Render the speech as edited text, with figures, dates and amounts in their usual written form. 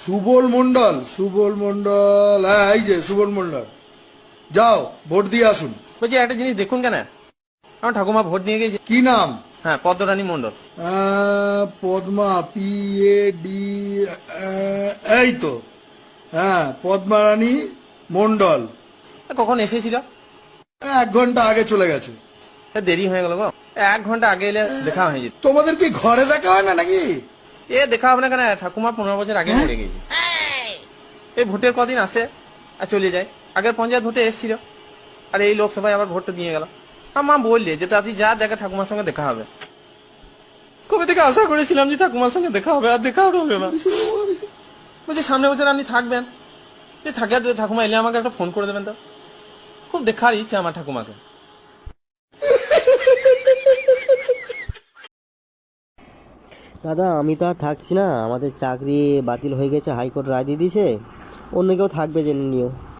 সুবল মন্ডল, সুবল মন্ডল, হ্যাঁ এই যে সুবল মন্ডল। যাও ভোট দিয়ে আসুন। বলছি একটা জিনিস দেখুন কেন, আমার ঠাকুমা ভোট দিয়ে গেছে। কি নাম? হ্যাঁ, পদ্মরানী মণ্ডল। পদ্মা, PAD, এই তো, হ্যাঁ পদ্মা রানী মন্ডল। কখন এসেছিল? 1 ঘন্টা আগে চলে গেছে। দেরি হয়ে গেল গো, 1 ঘন্টা আগে এলে দেখা হয়ে যেত। তোমাদের কি ঘরে দেখা হয় না নাকি? দেখা হবে না কেন, ঠাকুমা 15 বছর আগে মরে গেছে। এই ভোটের কদিন আসে আর চলে যায়। আগের পঞ্চায়েত ভোটে এসেছিল, আর এই লোকসভায় আবার ভোটটা দিয়ে গেল। আর মা বললে যে তাতে যা দেখা ঠাকুমার সঙ্গে দেখা হবে। কবে থেকে আশা করেছিলাম যে ঠাকুমার সঙ্গে দেখা হবে, আর দেখা হলো না। বলছি সামনে বছর আপনি থাকবেন, যে থাকে ঠাকুমা এলে আমাকে একটা ফোন করে দেবেন। তো খুব দেখার ইচ্ছে আমার ঠাকুমাকে। দাদা আমি তো আর থাকছি না, আমাদের চাকরি বাতিল হয়ে গেছে, হাইকোর্ট রায় দিয়ে দিয়েছে। অন্য কেউ থাকবে জেনে নিও।